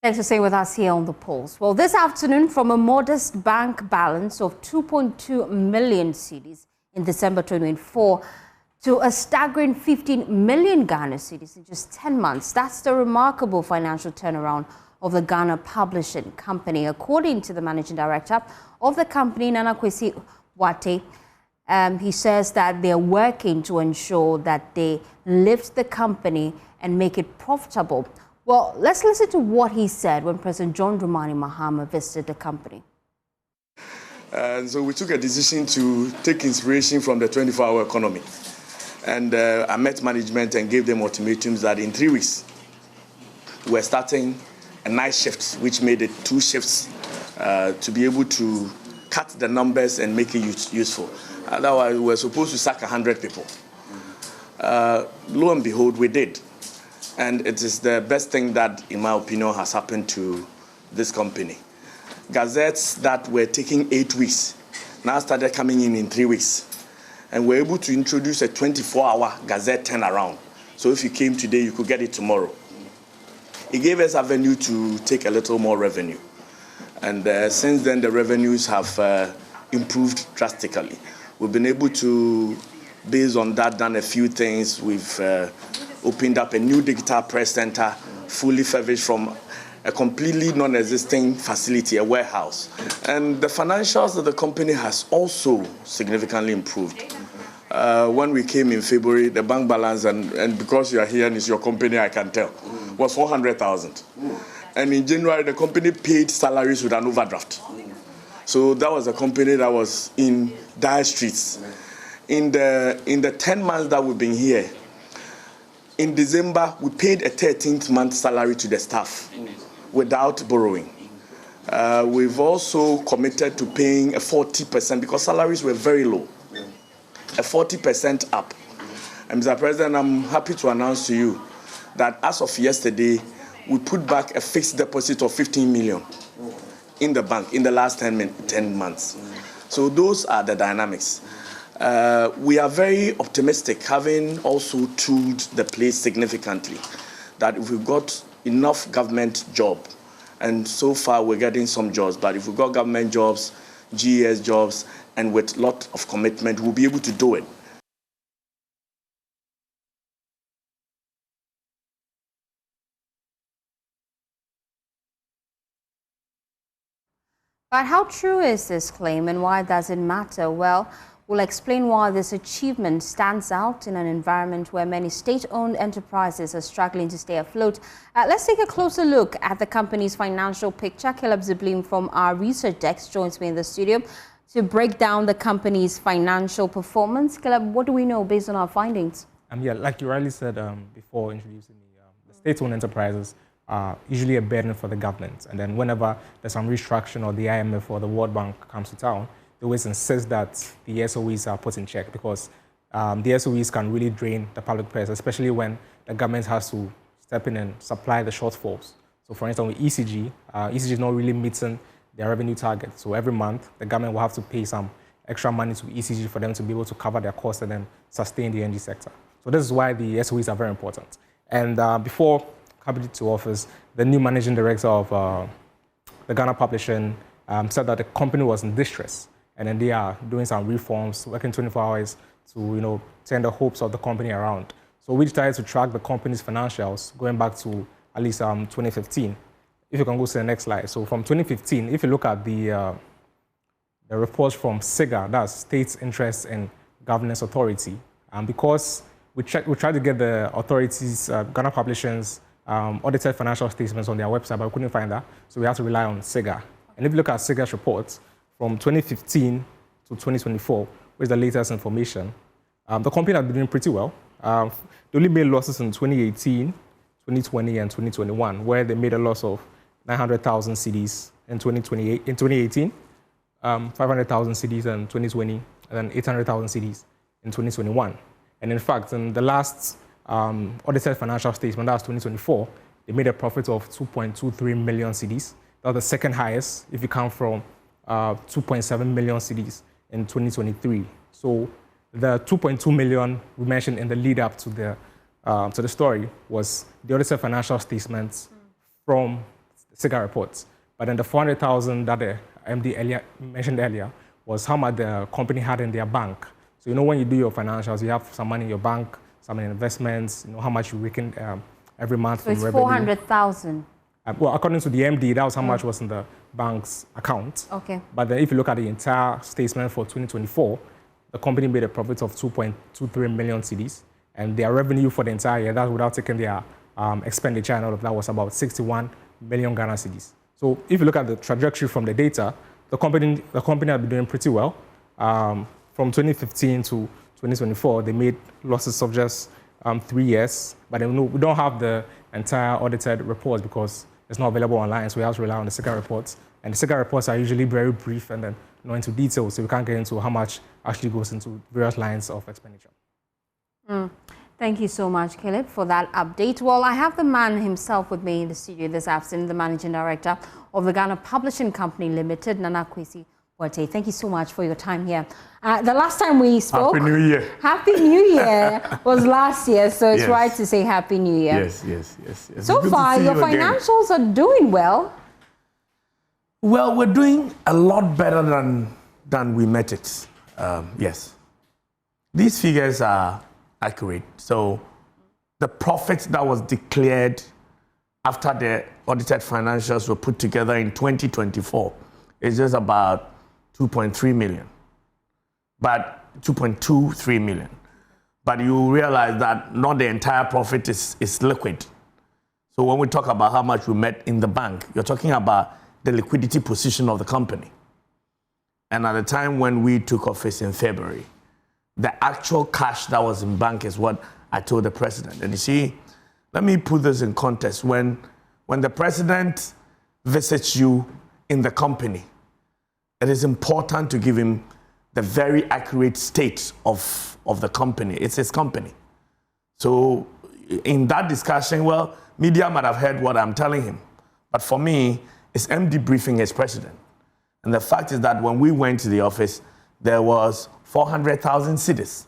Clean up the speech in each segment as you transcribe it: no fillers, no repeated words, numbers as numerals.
Thanks for staying with us here on The Pulse. Well, this afternoon, from a modest bank balance of 2.2 million cedis in December 2024 to a staggering 15 million Ghana cedis in just 10 months. That's the remarkable financial turnaround of the Ghana Publishing Company. According to the managing director of the company, Nana Kwesi Wate, he says that they're working to ensure that they lift the company and make it profitable. Well, let's listen to what he said when President John Dramani Mahama visited the company. So we took a decision to take inspiration from the 24-hour economy. And I met management and gave them ultimatums that in 3 weeks, we're starting a night shift, which made it 2 shifts to be able to cut the numbers and make it useful. Otherwise, we were supposed to sack 100 people. Lo and behold, we did. And it is the best thing that, in my opinion, has happened to this company. Gazettes that were taking 8 weeks now started coming in 3 weeks. And we're able to introduce a 24-hour Gazette turnaround. So if you came today, you could get it tomorrow. It gave us avenue to take a little more revenue. And since then, the revenues have improved drastically. We've been able to, based on that, done a few things. We've opened up a new digital press center, fully furnished from a completely non-existing facility, a warehouse. And the financials of the company has also significantly improved. When we came in February, the bank balance, and because you are here and it's your company, I can tell, was 400,000. And in January, the company paid salaries with an overdraft. So that was a company that was in dire straits. In the 10 months that we've been here, in December, we paid a 13th month salary to the staff without borrowing. We've also committed to paying a 40%, because salaries were very low, a 40% up. And Mr. President, I'm happy to announce to you that as of yesterday, we put back a fixed deposit of 15 million in the bank in the last 10 months. So those are the dynamics. We are very optimistic, having also tooled the place significantly, that if we've got enough government job, and so far we're getting some jobs, but if we've got government jobs, GES jobs, and with a lot of commitment, we'll be able to do it. But how true is this claim and why does it matter? Well, we'll explain why this achievement stands out in an environment where many state-owned enterprises are struggling to stay afloat. Let's take a closer look at the company's financial picture. Caleb Ziblim from our research desk joins me in the studio to break down the company's financial performance. Caleb, what do we know based on our findings? Yeah, like you rightly said before introducing me, the state-owned enterprises are usually a burden for the government. And then whenever there's some restructuring or the IMF or the World Bank comes to town, they always insist that the SOEs are put in check, because the SOEs can really drain the public purse, especially when the government has to step in and supply the shortfalls. So for instance, with ECG, ECG is not really meeting their revenue target. So every month, the government will have to pay some extra money to ECG for them to be able to cover their costs and then sustain the energy sector. So this is why the SOEs are very important. And before coming to office, the new managing director of the Ghana Publishing said that the company was in distress. And then they are doing some reforms, working 24 hours to, turn the hopes of the company around. So we decided to track the company's financials going back to at least 2015. If you can go to the next slide. So from 2015, if you look at the reports from SIGA, that's State Interest and Governance Authority, because we tried to get the authorities, Ghana Publishing's audited financial statements on their website, but we couldn't find that. So we had to rely on SIGA. And if you look at SIGA's reports, from 2015 to 2024, which is the latest information, the company has been doing pretty well. They only made losses in 2018, 2020, and 2021, where they made a loss of 900,000 cedis in 2018, 500,000 cedis in 2020, and then 800,000 cedis in 2021. And in fact, in the last audited financial statement, that was 2024, they made a profit of 2.23 million cedis. That was the second highest if you count from 2.7 million cedis in 2023. So the 2.2 million we mentioned in the lead up to the story was the audited financial statements from SIGA reports. But then the 400,000 that the MD mentioned earlier was how much the company had in their bank. So, when you do your financials, you have some money in your bank, some in investments, how much you reckon every month so from revenue. So it's 400,000. Well, according to the MD, that was how much was in the bank's account. Okay. But then if you look at the entire statement for 2024, the company made a profit of 2.23 million cedis, and their revenue for the entire year, that's without taking their expenditure and all of that, was about 61 million Ghana cedis. So if you look at the trajectory from the data, the company has been doing pretty well. From 2015 to 2024, they made losses of just 3 years, but then we don't have the entire audited reports because it's not available online, so we have to rely on the SIGA reports. And the SIGA reports are usually very brief and then not into detail, so we can't get into how much actually goes into various lines of expenditure. Thank you so much, Caleb, for that update. Well, I have the man himself with me in the studio this afternoon, the Managing Director of the Ghana Publishing Company Limited, Nana Kwesi Boateng. Thank you so much for your time here. The last time we spoke... Happy New Year. Happy New Year was last year, so it's right to say Happy New Year. Yes. So far, your financials are doing well. Well, we're doing a lot better than we met it. Yes. These figures are accurate. So the profit that was declared after the audited financials were put together in 2024 is just about 2.3 million, but 2.23 million. But you realize that not the entire profit is liquid. So when we talk about how much we met in the bank, you're talking about the liquidity position of the company. And at the time when we took office in February, the actual cash that was in bank is what I told the president. And you see, let me put this in context. When the president visits you in the company, it is important to give him the very accurate state of the company. It's his company. So in that discussion, well, media might have heard what I'm telling him. But for me, it's MD briefing his president. And the fact is that when we went to the office, there was 400,000 cedis.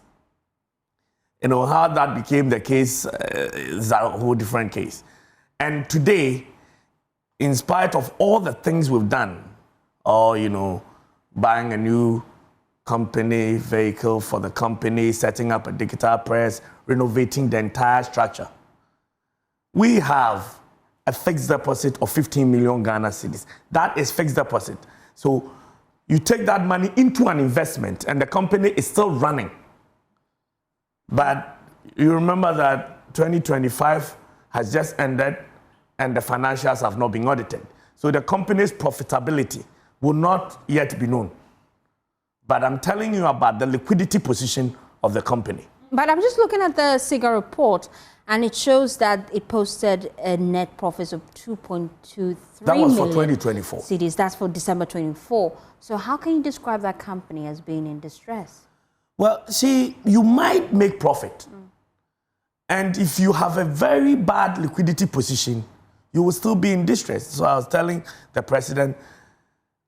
How that became the case is a whole different case. And today, in spite of all the things we've done, or, buying a new company vehicle for the company, setting up a digital press, renovating the entire structure, we have a fixed deposit of 15 million Ghana cedis. That is fixed deposit. So you take that money into an investment and the company is still running. But you remember that 2025 has just ended and the financials have not been audited. So the company's profitability will not yet be known. But I'm telling you about the liquidity position of the company. But I'm just looking at the SIGA report, and it shows that it posted a net profit of 2.23 That was for million 2024. cedis. That's for December 24. So how can you describe that company as being in distress? Well, see, you might make profit. And if you have a very bad liquidity position, you will still be in distress. So I was telling the president,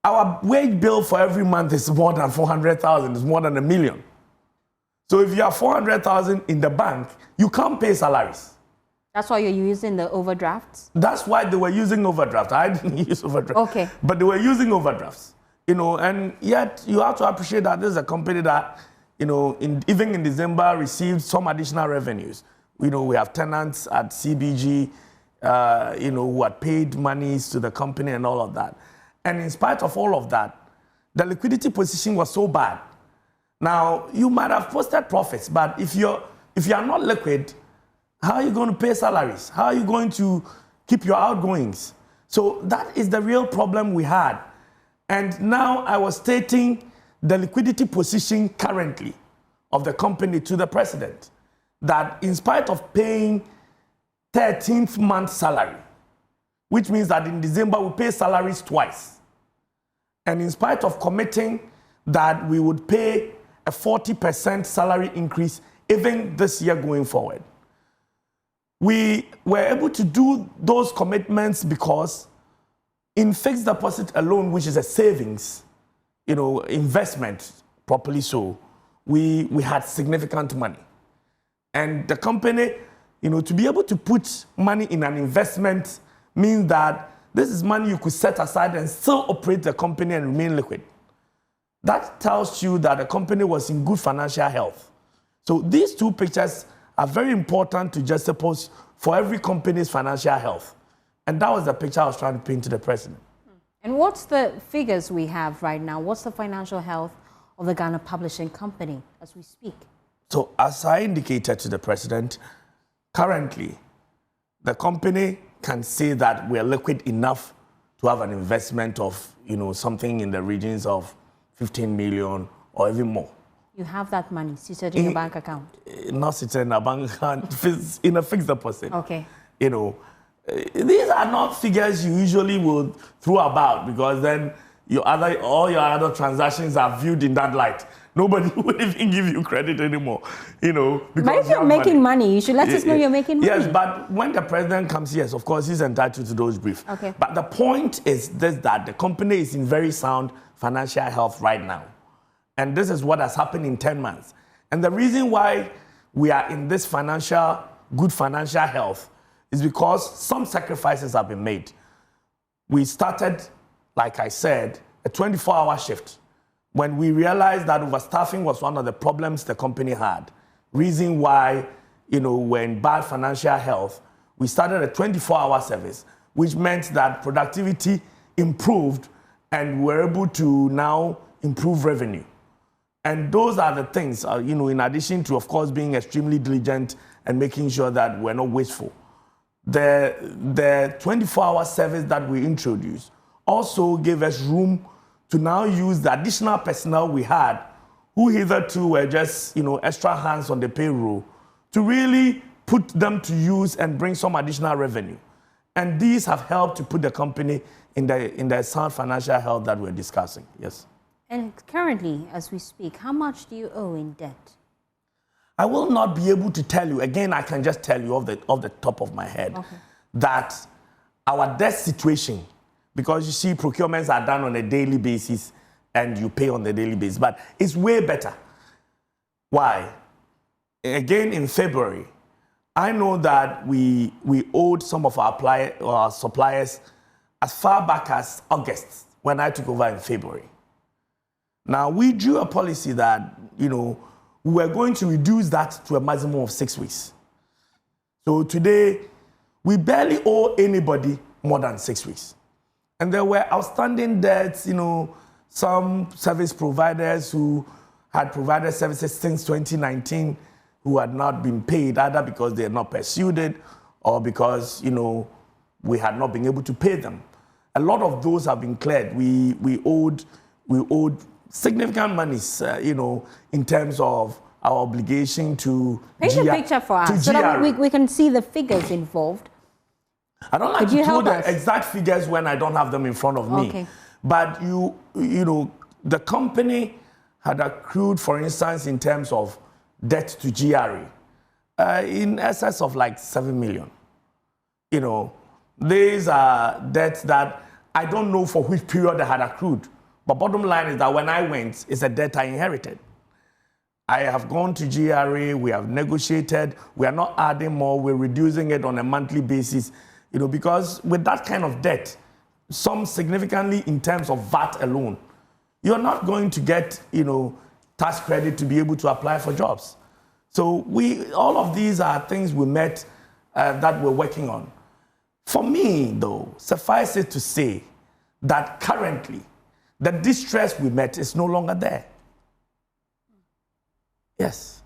our wage bill for every month is more than 400,000, it's more than $1 million. So if you have 400,000 in the bank, you can't pay salaries. That's why you're using the overdrafts? That's why they were using overdrafts. I didn't use overdrafts. Okay. But they were using overdrafts. And yet you have to appreciate that this is a company that, even in December received some additional revenues. We have tenants at CBG, who had paid monies to the company and all of that. And in spite of all of that, the liquidity position was so bad. Now, you might have posted profits, but if you are not liquid, how are you going to pay salaries? How are you going to keep your outgoings? So that is the real problem we had. And now I was stating the liquidity position currently of the company to the president, that in spite of paying 13th month salary, which means that in December we pay salaries twice. And in spite of committing that we would pay a 40% salary increase even this year going forward, we were able to do those commitments because in fixed deposit alone, which is a savings, investment properly so, we had significant money. And the company, to be able to put money in an investment means that This is money you could set aside and still operate the company and remain liquid. That tells you that the company was in good financial health. So these two pictures are very important to juxtapose for every company's financial health. And that was the picture I was trying to paint to the president. And what's the figures we have right now? What's the financial health of the Ghana Publishing Company as we speak? So as I indicated to the president, currently, the company can say that we're liquid enough to have an investment of, something in the regions of 15 million or even more. You have that money seated in your bank account? Not seated in a bank account, in a fixed deposit. Okay. These are not figures you usually would throw about, because then all your other transactions are viewed in that light. Nobody would even give you credit anymore, because but if you're making money, you should let us know you're making money. Yes, but when the president comes, yes, of course, he's entitled to those briefs. Okay. But the point is this, that the company is in very sound financial health right now. And this is what has happened in 10 months. And the reason why we are in this good financial health is because some sacrifices have been made. We started, like I said, a 24-hour shift. When we realized that overstaffing was one of the problems the company had, reason why, we're in bad financial health, we started a 24-hour service, which meant that productivity improved and we're able to now improve revenue. And those are the things, in addition to, of course, being extremely diligent and making sure that we're not wasteful. The 24-hour service that we introduced also gave us room to now use the additional personnel we had, who hitherto were just, extra hands on the payroll, to really put them to use and bring some additional revenue. And these have helped to put the company in the sound financial health that we're discussing. Yes. And currently, as we speak, how much do you owe in debt? I will not be able to tell you. Again, I can just tell you off the top of my head, okay, that our debt situation, because you see, procurements are done on a daily basis and you pay on the daily basis, but it's way better. Why? Again, in February, I know that we owed some of our suppliers as far back as August, when I took over in February. Now, we drew a policy that, we were going to reduce that to a maximum of 6 weeks. So today, we barely owe anybody more than 6 weeks. And there were outstanding debts, some service providers who had provided services since 2019 who had not been paid, either because they had not pursued it or because, we had not been able to pay them. A lot of those have been cleared. We owed significant monies, in terms of our obligation to Paint a picture for us so that we can see the figures involved. I don't like to quote the exact figures when I don't have them in front of me. Okay. But the company had accrued, for instance, in terms of debt to GRE, in excess of like 7 million. These are debts that I don't know for which period they had accrued. But bottom line is that when I went, it's a debt I inherited. I have gone to GRE, we have negotiated, we are not adding more, we're reducing it on a monthly basis, because with that kind of debt, some significantly in terms of VAT alone, you're not going to get, tax credit to be able to apply for jobs. So all of these are things we met that we're working on. For me, though, suffice it to say that currently, the distress we met is no longer there. Yes.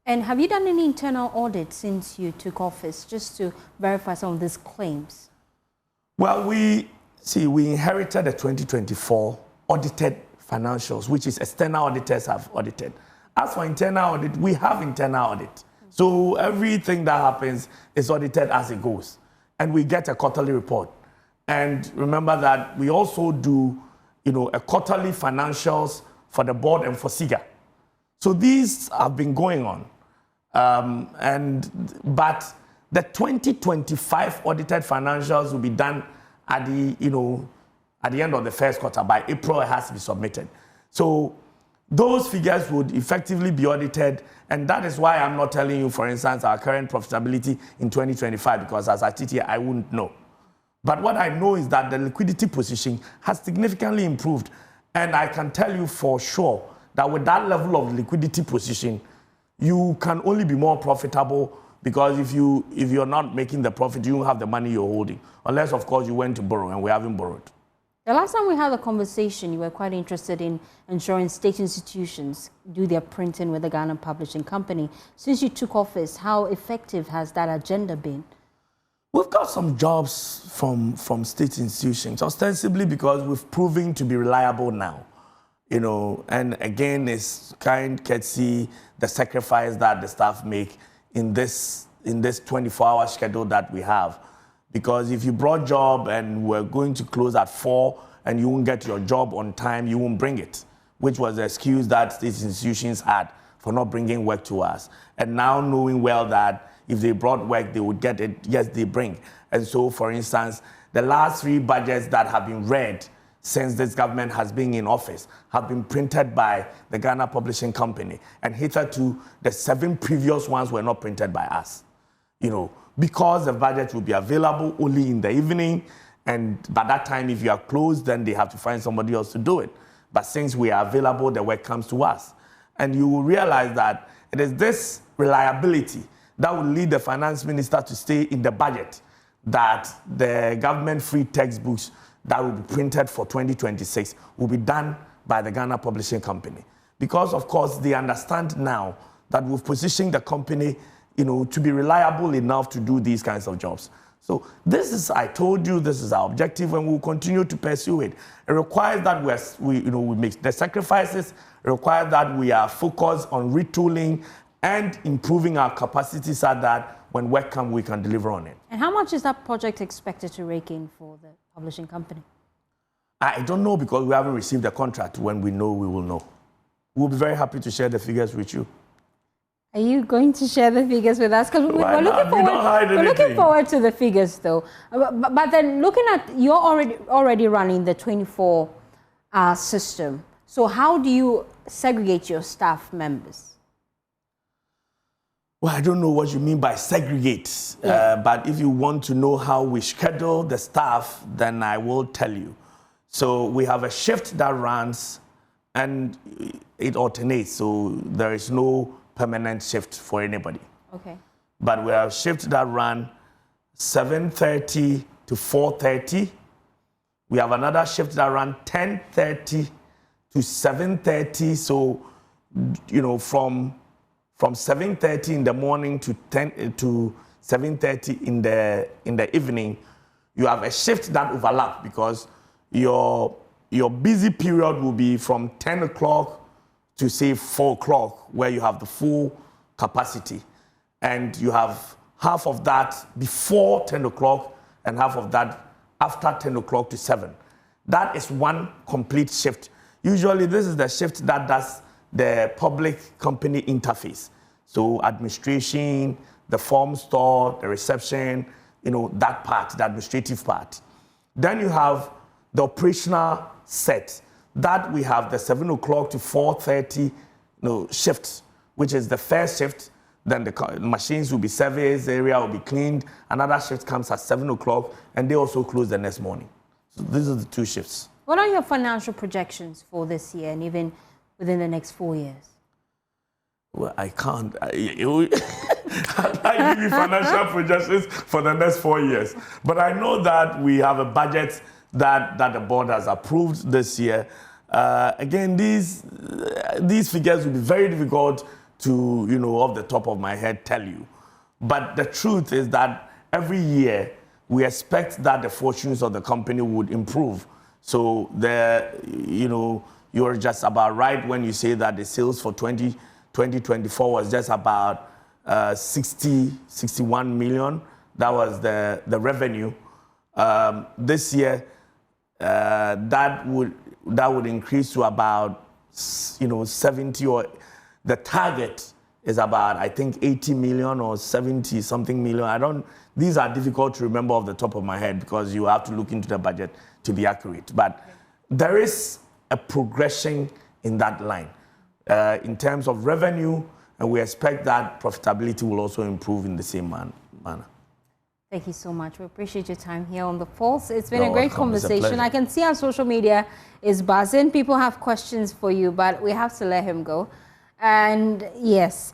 And have you done any internal audit since you took office, just to verify some of these claims? Well, we inherited the 2024 audited financials, which is external auditors have audited. As for internal audit, we have internal audit. So everything that happens is audited as it goes. And we get a quarterly report. And remember that we also do, a quarterly financials for the board and for SIGA. So these have been going on. But the 2025 audited financials will be done at the end of the first quarter. By April, it has to be submitted. So those figures would effectively be audited, and that is why I'm not telling you, for instance, our current profitability in 2025, because as I sit here, I wouldn't know. But what I know is that the liquidity position has significantly improved. And I can tell you for sure that with that level of liquidity position, you can only be more profitable, because if you're not making the profit, you don't have the money you're holding. Unless, of course, you went to borrow, and we haven't borrowed. The last time we had a conversation, you were quite interested in ensuring state institutions do their printing with the Ghana Publishing Company. Since you took office, how effective has that agenda been? We've got some jobs from state institutions, ostensibly because we've proven to be reliable now. You know, and again, it's kind courtesy, the sacrifice that the staff make in this 24-hour schedule that we have. Because if you brought job and we're going to close at 4 and you won't get your job on time, you won't bring it, which was the excuse that these institutions had for not bringing work to us. And now knowing well that if they brought work, they would get it, yes, they bring. And so, for instance, the last 3 budgets that have been read since this government has been in office have been printed by the Ghana Publishing Company. And hitherto, the 7 previous ones were not printed by us. You know, because the budget will be available only in the evening, and by that time, if you are closed, then they have to find somebody else to do it. But since we are available, the work comes to us. And you will realize that it is this reliability that will lead the finance minister to stay in the budget, that the government-free textbooks that will be printed for 2026 will be done by the Ghana Publishing Company. Because, of course, they understand now that we've positioned the company, you know, to be reliable enough to do these kinds of jobs. So this is, I told you, this is our objective, and we'll continue to pursue it. It requires that we make the sacrifices. It requires that we are focused on retooling and improving our capacity so that when work comes, we can deliver on it. And how much is that project expected to rake in for the publishing company? I don't know, because we haven't received the contract. When we know, we will know. We'll be very happy to share the figures with you. Are you going to share the figures with us? Because we're looking forward to the figures, though. But then looking at, you're already running the 24-hour system. So how do you segregate your staff members? Well, I don't know what you mean by segregate. Yeah. But if you want to know how we schedule the staff, then I will tell you. So we have a shift that runs, and it alternates. So there is no permanent shift for anybody. Okay. But we have shifts that run 7:30 to 4:30. We have another shift that run 10:30 to 7:30. So, you know, from 7:30 in the morning to 7:30 in the evening, you have a shift that overlap, because your busy period will be from 10 o'clock to say 4 o'clock, where you have the full capacity. And you have half of that before 10 o'clock and half of that after 10 o'clock to 7. That is one complete shift. Usually this is the shift that does the public company interface. So administration, the form store, the reception, you know, that part, the administrative part. Then you have the operational set. That we have the 7 o'clock to 4:30 shift, which is the first shift. Then the machines will be serviced, the area will be cleaned. Another shift comes at 7 o'clock, and they also close the next morning. So these are the 2 shifts. What are your financial projections for this year and even within the next 4 years? Well, I can't. I give you financial projections for the next 4 years. But I know that we have a budget that the board has approved this year. Again, these figures will be very difficult to, you know, off the top of my head tell you. But the truth is that every year we expect that the fortunes of the company would improve. So you're just about right when you say that the sales for 2024 was just about 61 million. That was the revenue. This year, that would increase to about 70, or the target is about, I think, 80 million or 70 something million. These are difficult to remember off the top of my head, because you have to look into the budget to be accurate. But there is a progression in that line in terms of revenue, and we expect that profitability will also improve in the same manner. Thank you so much. We appreciate your time here on The Pulse. It's been You're a great welcome. It's a conversation. pleasure. I can see our social media is buzzing. People have questions for you, but we have to let him go. And yes,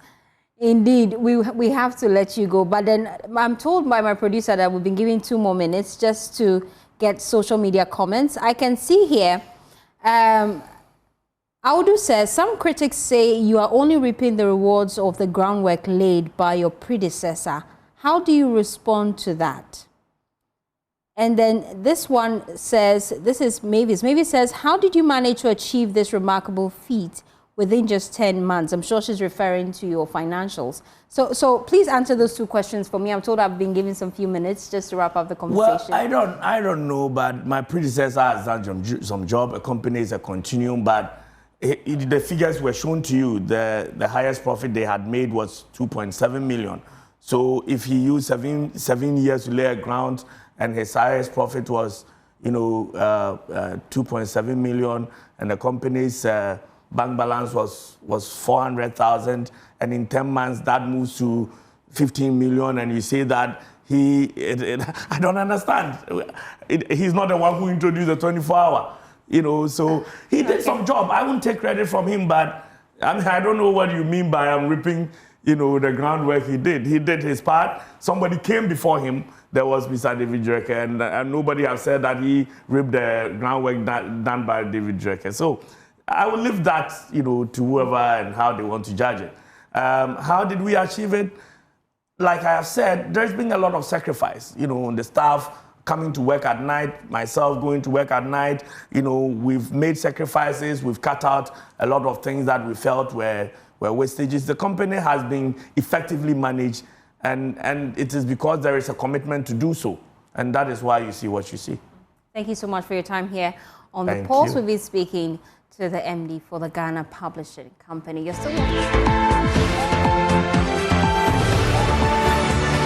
indeed, we have to let you go. But then I'm told by my producer that we've been giving 2 more minutes just to get social media comments. I can see here, Audu says, some critics say you are only reaping the rewards of the groundwork laid by your predecessor. How do you respond to that? And then this one says, this is Mavis. Mavis says, how did you manage to achieve this remarkable feat within just 10 months? I'm sure she's referring to your financials. So please answer those 2 questions for me. I'm told I've been given some few minutes just to wrap up the conversation. Well, I don't know, but my predecessor has done some job. A company is a continuum, but the figures were shown to you. The highest profit they had made was 2.7 million. So if he used seven years to lay a ground, and his highest profit was, 2.7 million, and the company's bank balance was 400,000, and in 10 months that moves to 15 million, and you say that I don't understand. He's not the one who introduced the 24-hour, so he did some job. I won't take credit from him, but I don't know what you mean by I'm ripping the groundwork he did. He did his part. Somebody came before him. There was Mr. David Drake, and nobody has said that he ripped the groundwork done by David Drake. So I will leave that, to whoever and how they want to judge it. How did we achieve it? Like I have said, there's been a lot of sacrifice, the staff coming to work at night, myself going to work at night. We've made sacrifices. We've cut out a lot of things that we felt were wastages. The company has been effectively managed, and it is because there is a commitment to do so. And that is why you see what you see. Thank you so much for your time here on Thank The Pulse. you. We'll be speaking to the MD for the Ghana Publishing Company. You're still watching.